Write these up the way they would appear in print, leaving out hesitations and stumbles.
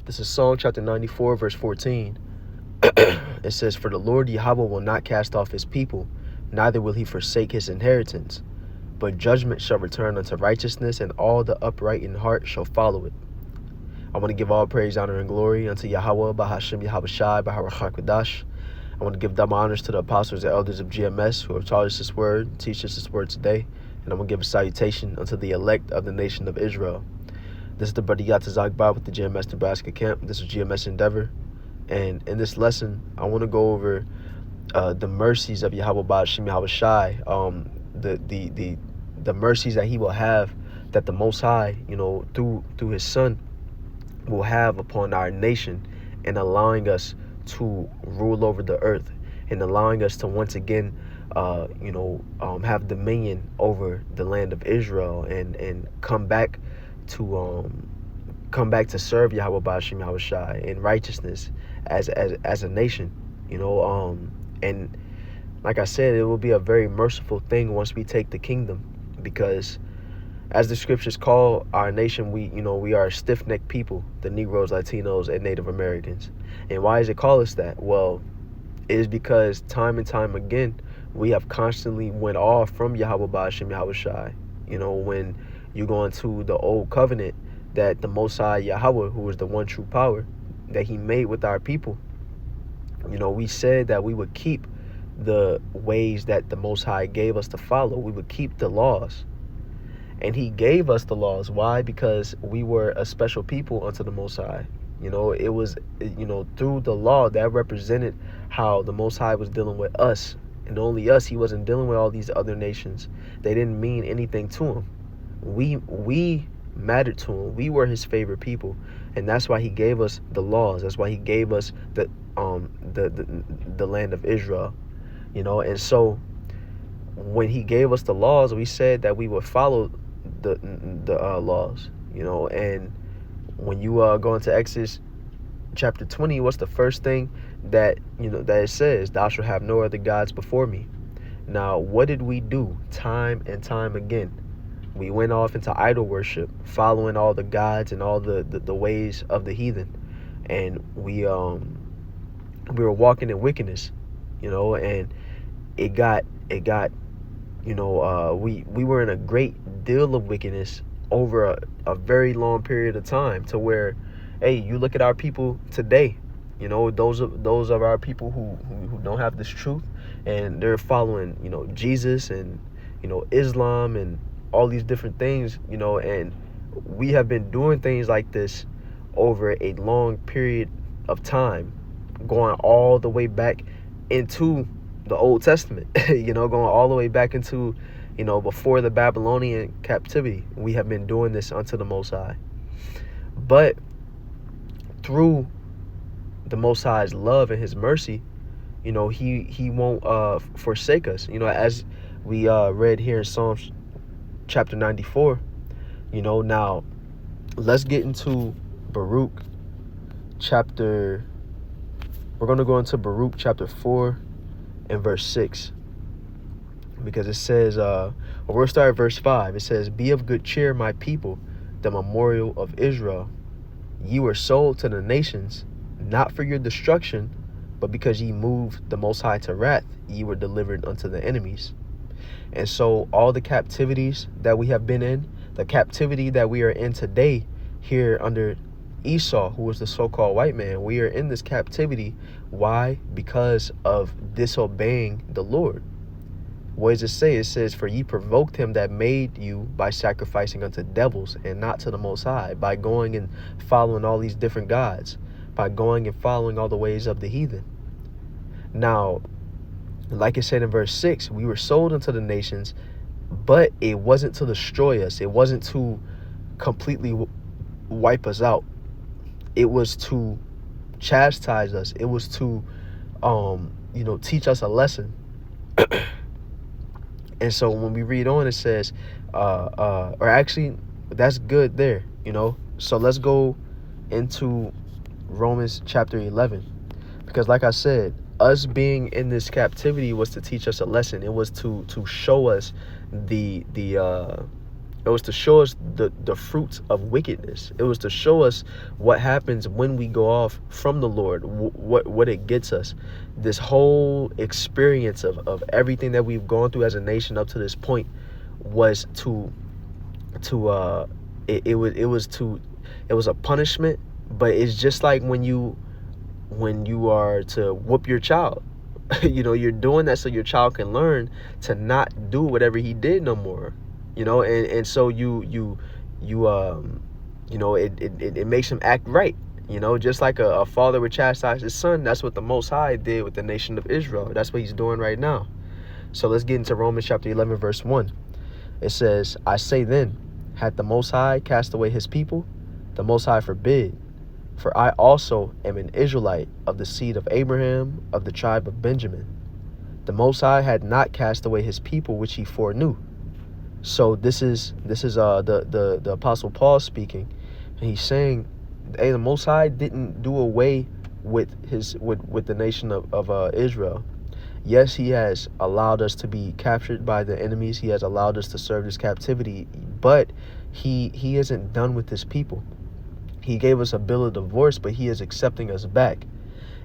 This is Psalm chapter 94, verse 14. It says, "For the Lord Yahweh will not cast off his people, neither will he forsake his inheritance. But judgment shall return unto righteousness, and all the upright in heart shall follow it." I want to give all praise, honor, and glory unto Yahweh, Bahashem Yahweh Shai, Baharach HaKadosh. I want to give double honors to the apostles and elders of GMS who have taught us this word, teach us this word today. And I'm going to give a salutation unto the elect of the nation of Israel. This is the brother Yatta Zagba with the GMS Nebraska camp. This is GMS Endeavor. And in this lesson, I want to go over the mercies of Yahweh Bahashem Yahweh Shai, the mercies that he will have, that the Most High, through his Son, will have upon our nation, and allowing us to rule over the earth, and allowing us to once again have dominion over the land of Israel, and come back to serve Yahweh Bashim Yahweh Shai in righteousness as a nation, and like I said, it will be a very merciful thing once we take the kingdom, because as the scriptures call our nation, we are a stiff-necked people, the Negroes, Latinos, and Native Americans. And why does it call us that? Well, it is because time and time again, we have constantly went off from Yahweh Ba'ashem Yahweh Shai. When you go into the old covenant that the Most High Yahweh, who is the one true power, that he made with our people, we said that we would keep the ways that the Most High gave us to follow. We would keep the laws. And he gave us the laws. Why? Because we were a special people unto the Most High. It was, through the law that represented how the Most High was dealing with us. And only us. He wasn't dealing with all these other nations. They didn't mean anything to him. We mattered to him. We were his favorite people. And that's why he gave us the laws. That's why he gave us the land of Israel. And so when he gave us the laws, we said that we would follow the laws, and when you go into Exodus chapter 20, what's the first thing that that it says? Thou shalt have no other gods before me. Now, what did we do time and time again? We went off into idol worship, following all the gods and all the ways of the heathen, and we were walking in wickedness, and it got we were in a great deal of wickedness over a very long period of time, to where, hey, you look at our people today, those of our people who don't have this truth, and they're following, Jesus and, Islam and all these different things, and we have been doing things like this over a long period of time, going all the way back into the Old Testament, going all the way back into, before the Babylonian captivity. We have been doing this unto the Most High. But through the Most High's love and his mercy, he won't forsake us. As we read here in Psalms chapter 94, now let's get into Baruch chapter, we're going to go into Baruch chapter 4 and verse 6. Because it says, we'll start at verse 5. It says, "Be of good cheer, my people, the memorial of Israel. Ye were sold to the nations, not for your destruction, but because ye moved the Most High to wrath, ye were delivered unto the enemies." And so all the captivities that we have been in, the captivity that we are in today here under Esau, who was the so-called white man, we are in this captivity. Why? Because of disobeying the Lord. What does it say? It says, "For ye provoked him that made you by sacrificing unto devils and not to the Most High," by going and following all these different gods, by going and following all the ways of the heathen. Now, like it said in verse 6, we were sold unto the nations, but it wasn't to destroy us. It wasn't to completely wipe us out. It was to chastise us. It was to, teach us a lesson. And so when we read on, it says, or actually, that's good there, So let's go into Romans chapter 11. Because like I said, us being in this captivity was to teach us a lesson. It was to show us the It was to show us the fruits of wickedness. It was to show us what happens when we go off from the Lord, what it gets us. This whole experience of everything that we've gone through as a nation up to this point was it was a punishment. But it's just like when you are to whoop your child. You're doing that so your child can learn to not do whatever he did no more. And so it makes him act right. Just like a father would chastise his son. That's what the Most High did with the nation of Israel. That's what he's doing right now. So let's get into Romans chapter 11, verse 1. It says, I say then, hath the Most High cast away his people? The Most High forbid. For I also am an Israelite of the seed of Abraham, of the tribe of Benjamin. The Most High had not cast away his people which he foreknew. So this is the Apostle Paul speaking, and he's saying, hey, the Most High didn't do away with the nation of Israel. Yes, he has allowed us to be captured by the enemies. He has allowed us to serve this captivity, but he isn't done with his people. He gave us a bill of divorce, but he is accepting us back.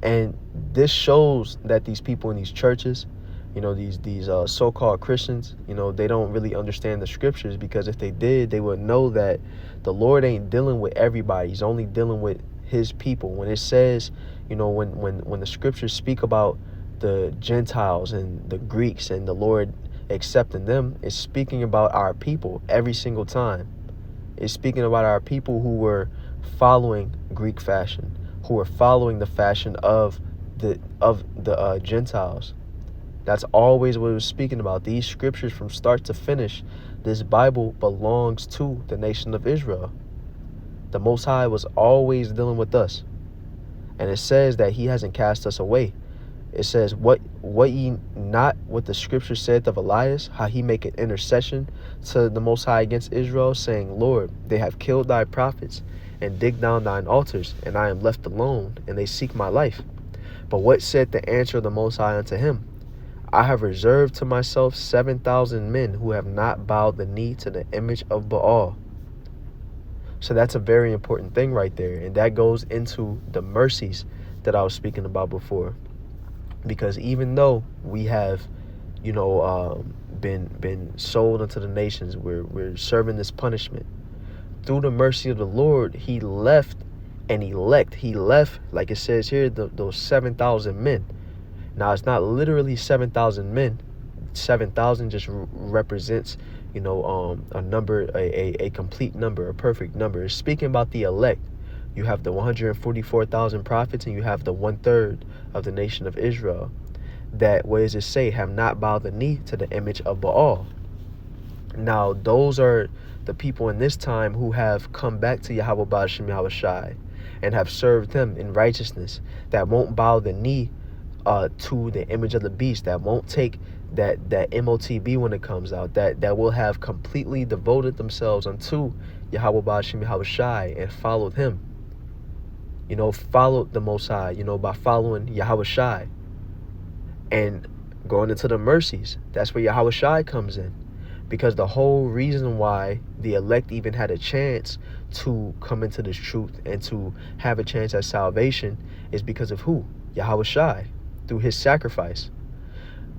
And this shows that these people in these churches, these so-called Christians, they don't really understand the scriptures, because if they did, they would know that the Lord ain't dealing with everybody. He's only dealing with his people. When it says, when the scriptures speak about the Gentiles and the Greeks and the Lord accepting them, it's speaking about our people every single time. It's speaking about our people who were following Greek fashion, who were following the fashion of the Gentiles. That's always what it was speaking about. These scriptures, from start to finish, this Bible belongs to the nation of Israel. The Most High was always dealing with us. And it says that he hasn't cast us away. It says, what ye not what the scripture said of Elias, how he make an intercession to the Most High against Israel, saying, Lord, they have killed thy prophets and digged down thine altars, and I am left alone, and they seek my life. But what said the answer of the Most High unto him? I have reserved to myself 7,000 men who have not bowed the knee to the image of Baal. So that's a very important thing right there. And that goes into the mercies that I was speaking about before. Because even though we have, been sold unto the nations, we're serving this punishment, through the mercy of the Lord, he left an elect. He left, like it says here, those 7,000 men. Now, it's not literally 7,000 men. 7,000 just represents, a number, a complete number, a perfect number. It's speaking about the elect. You have the 144,000 prophets, and you have the 1/3 of the nation of Israel that, what does it say, have not bowed the knee to the image of Baal. Now, those are the people in this time who have come back to Yahweh Ba'ashem Yahweh Shai and have served him in righteousness, that won't bow the knee to the image of the beast, that won't take that MOTB when it comes out, that will have completely devoted themselves unto Yahweh Ba'ashem Yahweh Shai and followed him. Followed the Most High, by following Yahweh Shai and going into the mercies. That's where Yahweh Shai comes in. Because the whole reason why the elect even had a chance to come into this truth and to have a chance at salvation is because of who? Yahweh Shai, through his sacrifice.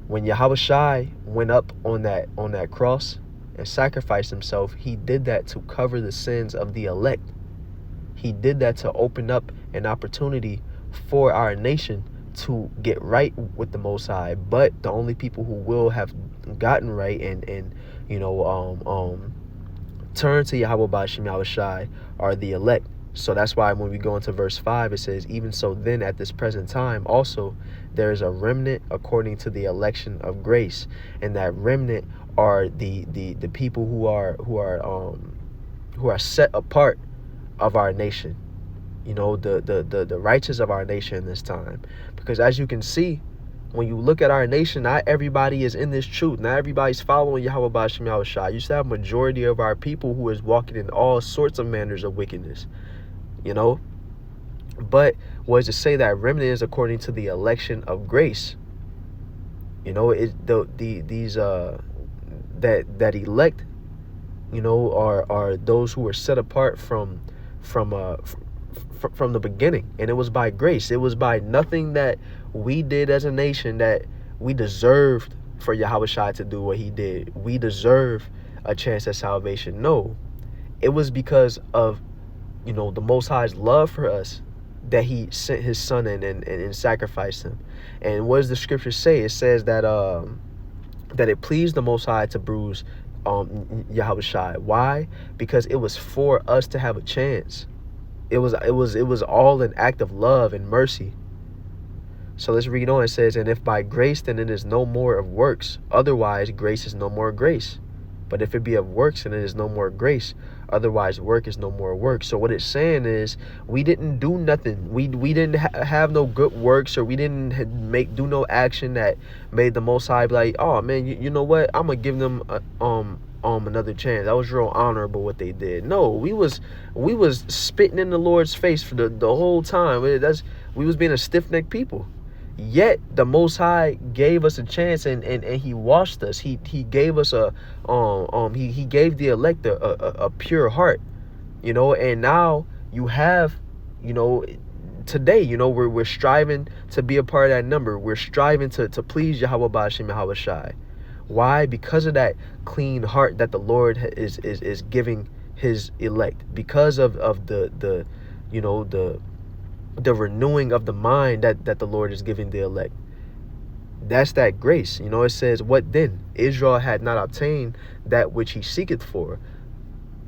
When Yahweh Shai went up on that cross and sacrificed himself, he did that to cover the sins of the elect. He did that to open up an opportunity for our nation to get right with the Most High. But the only people who will have gotten right and turn to Yahweh Ba'ashem Yahweh Shai are the elect. So that's why when we go into verse 5, it says, even so then at this present time also there is a remnant according to the election of grace. And that remnant are the people who are set apart of our nation, the righteous of our nation in this time. Because as you can see, when you look at our nation, not everybody is in this truth. Not everybody's following Yahweh Ba'ashem Yahweh Shai. You still have a majority of our people who is walking in all sorts of manners of wickedness, But what does it say? That remnant is according to the election of grace. That elect are those who were set apart from uh from the beginning. And it was by grace. It was by nothing that we did as a nation that we deserved for Yahweh Shai to do what he did. We deserve a chance at salvation. No, it was because of, the Most High's love for us that he sent his son in and sacrificed him. And what does the scripture say? It says that it pleased the Most High to bruise Yahweh Shai. Why? Because it was for us to have a chance. It was all an act of love and mercy. So let's read on. It says, and if by grace, then it is no more of works. Otherwise, grace is no more grace. But if it be of works, then it is no more grace. Otherwise, work is no more work. So what it's saying is, we didn't do nothing. We didn't have no good works, or we didn't do no action that made the Most High be like, oh man, you know what? I'm gonna give them another chance. That was real honorable what they did. No, we was spitting in the Lord's face for the whole time. We was being a stiff-necked people. Yet the Most High gave us a chance, and he washed us. He gave us he gave the elect a pure heart, and now you have, today, we're striving to be a part of that number. We're striving to please Yahweh Ba'ashem Yahweh Shai. Why? Because of that clean heart that the Lord is giving his elect, because of the renewing of the mind that the Lord is giving the elect. That's that grace. It says, what then? Israel had not obtained that which he seeketh for,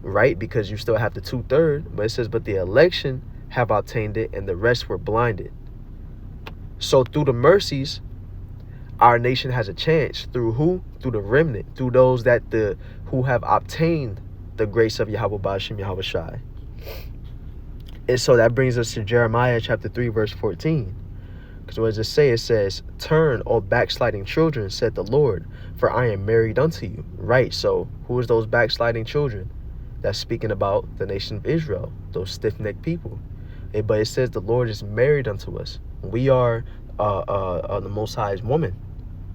right? Because you still have the 2/3. But it says, but the election have obtained it, and the rest were blinded. So through the mercies, our nation has a chance. Through who? Through the remnant. Through those who have obtained the grace of Yahweh Ba'ashem Yahweh Shai. And so that brings us to Jeremiah chapter 3, verse 14. Because what does it say? It says, turn, O backsliding children, said the Lord, for I am married unto you. Right. So who is those backsliding children? That's speaking about the nation of Israel, those stiff-necked people. But it says the Lord is married unto us. We are the Most High's woman.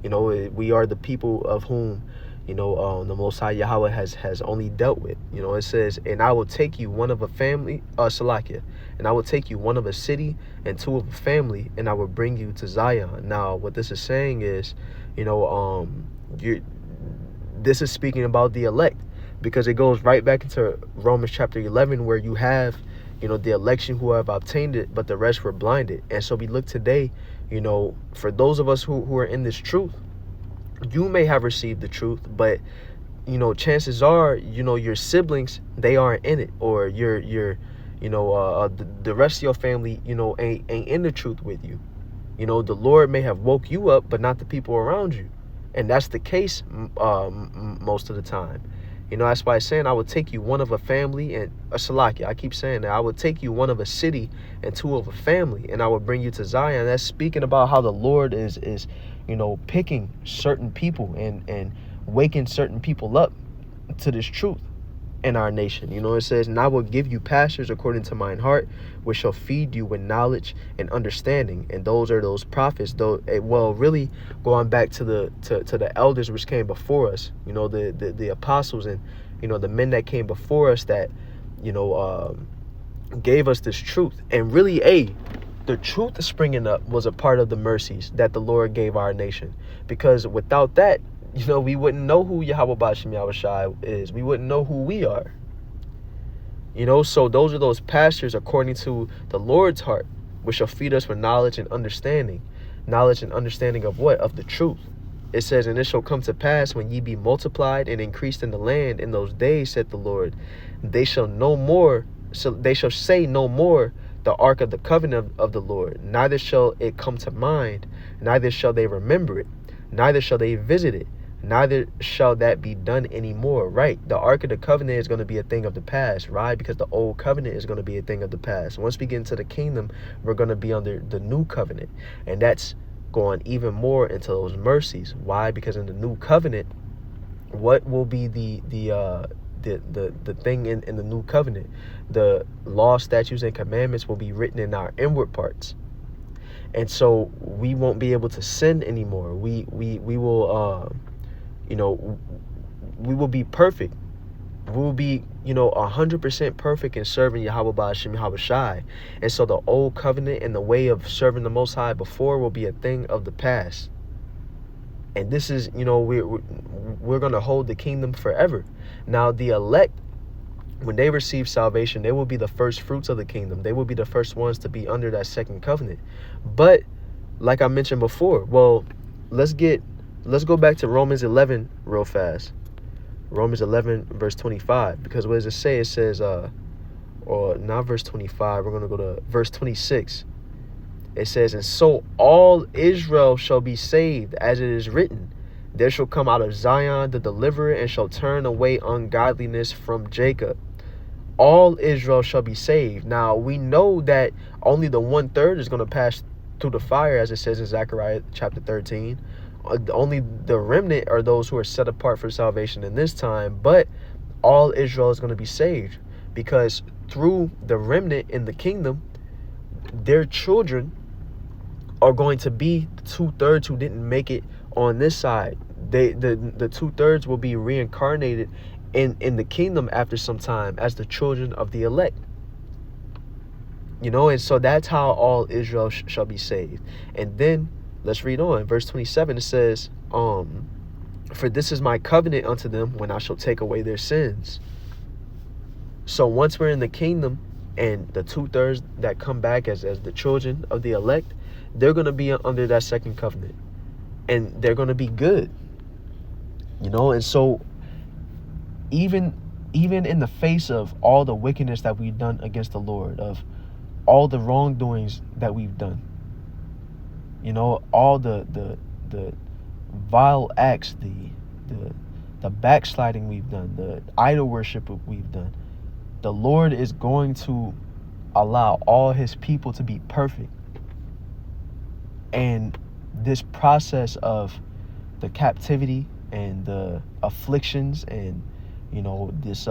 We are the people of whom, the Most High Yahweh has only dealt with. It says, and I will take you one of a family, Salakia, and I will take you one of a city and two of a family, and I will bring you to Zion. Now, what this is saying is, this is speaking about the elect, because it goes right back into Romans chapter 11, where you have, the election who have obtained it, but the rest were blinded. And so we look today, for those of us who are in this truth, you may have received the truth, but chances are, your siblings, they aren't in it, or the rest of your family, ain't in the truth with you. The Lord may have woke you up, but not the people around you. And that's the case most of the time. That's why it's saying, I will take you one of a family and a Salakia. I keep saying that. I will take you one of a city and two of a family, and I will bring you to Zion. That's speaking about how the Lord is picking certain people and waking certain people up to this truth in our nation. It says, and I will give you pastors according to mine heart, which shall feed you with knowledge and understanding. And those are those prophets, really going back to the elders which came before us, the apostles, and the men that came before us that gave us this truth. And really, the truth springing up was a part of the mercies that the Lord gave our nation, because without that, we wouldn't know who Yahweh Ba'ashem Yahweh Shai is. We wouldn't know who we are. So those are those pastors according to the Lord's heart, which shall feed us with knowledge and understanding. Knowledge and understanding of what? Of the truth. It says, and it shall come to pass when ye be multiplied and increased in the land in those days, said the Lord, they shall say no more the ark of the covenant of the Lord, neither shall it come to mind, neither shall they remember it, neither shall they visit it, neither shall that be done anymore. Right? The ark of the covenant is going to be a thing of the past, right? Because the old covenant is going to be a thing of the past. Once we get into the kingdom, we're going to be under the new covenant, and that's going even more into those mercies. Why? Because in the new covenant, what will be the thing in the new covenant? The law, statutes, and commandments will be written in our inward parts. And so we won't be able to sin anymore. We will we will be perfect we'll be, 100% perfect in serving Yahweh Ba'ashem Yahweh Shai. And so the old covenant and the way of serving the Most High before will be a thing of the past. And this is, we're going to hold the kingdom forever. Now, the elect, when they receive salvation, they will be the first fruits of the kingdom. They will be the first ones to be under that second covenant. But like I mentioned before, well, let's go back to Romans 11 real fast. Romans 11 verse 25, because what does it say? It says, or not verse 25, we're going to go to verse 26. It says, and so all Israel shall be saved, as it is written, there shall come out of Zion the deliverer, and shall turn away ungodliness from Jacob. All Israel shall be saved. Now, we know that only the 1/3 is going to pass through the fire, as it says in Zechariah chapter 13. Only the remnant are those who are set apart for salvation in this time, but all Israel is going to be saved, because through the remnant in the kingdom, their children are going to be the 2/3 who didn't make it on this side. The 2/3 will be reincarnated in the kingdom after some time as the children of the elect. And so that's how all Israel shall be saved. And then let's read on. Verse 27, it says, for this is my covenant unto them when I shall take away their sins. So once we're in the kingdom, and the 2/3 that come back as the children of the elect, they're going to be under that second covenant, and they're going to be good. And so even in the face of all the wickedness that we've done against the Lord, of all the wrongdoings that we've done, all the vile acts, the backsliding we've done, the idol worship we've done, the Lord is going to allow all his people to be perfect. And this process of the captivity and the afflictions and, this,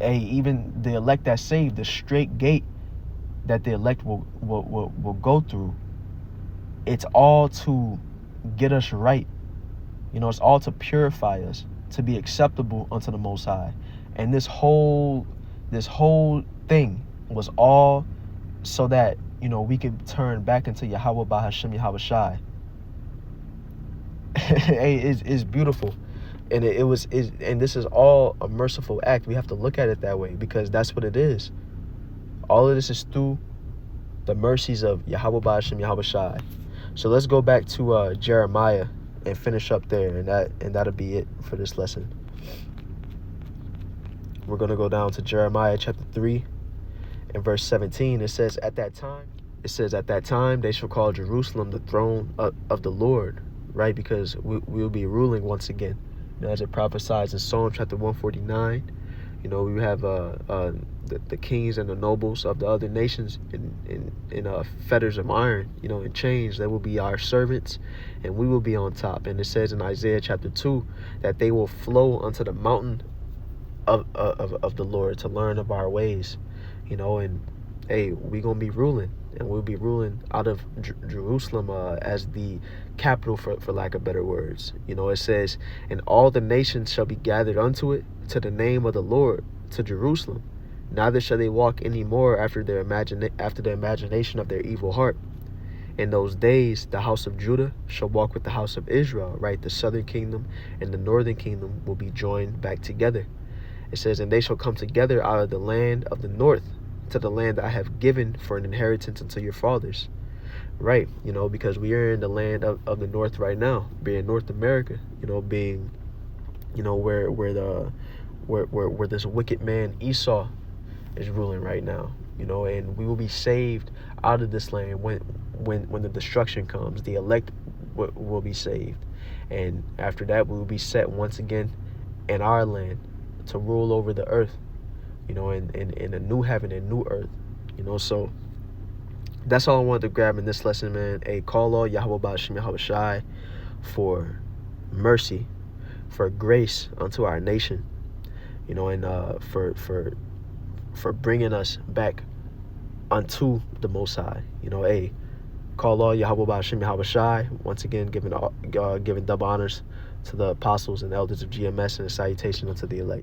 even the elect that saved, the straight gate that the elect will go through, it's all to get us right. It's all to purify us, to be acceptable unto the Most High. And this whole thing was all so that, we could turn back into Yahweh Ba'ashem Yahweh Shai. Hey, it's beautiful. And and this is all a merciful act. We have to look at it that way, because that's what it is. All of this is through the mercies of Yahweh Ba'ashem Yahweh Shai. So let's go back to Jeremiah and finish up there, and that'll be it for this lesson. We're going to go down to Jeremiah chapter 3 and verse 17. It says, at that time they shall call Jerusalem the throne of the Lord, right? Because we'll be ruling once again. As it prophesies in Psalm chapter 149, we have the kings and the nobles of the other nations in fetters of iron, in chains. They will be our servants, and we will be on top. And it says in Isaiah chapter 2 that they will flow unto the mountain of the Lord to learn of our ways, and hey, we're gonna be ruling, and we'll be ruling out of Jerusalem as the capital, for lack of better words. It says, and all the nations shall be gathered unto it, to the name of the Lord, to Jerusalem. Neither shall they walk any more after the imagination of their evil heart. In those days, the house of Judah shall walk with the house of Israel, right? The southern kingdom and the northern kingdom will be joined back together. It says, and they shall come together out of the land of the north, to the land that I have given for an inheritance unto your fathers. Right, because we are in the land of the north right now, being North America, being, where this wicked man Esau is ruling right now, and we will be saved out of this land when the destruction comes. The elect will be saved, and after that we will be set once again in our land to rule over the earth, in a new heaven and new earth, so that's all I wanted to grab in this lesson, man. Call all Yahweh Ba'ashem Yahweh Shai for mercy, for grace unto our nation, and for bringing us back unto the Most High. Call all Yahweh Ba'ashem Yahweh Shai. Once again, giving double honors to the apostles and elders of GMS, and a salutation unto the elect.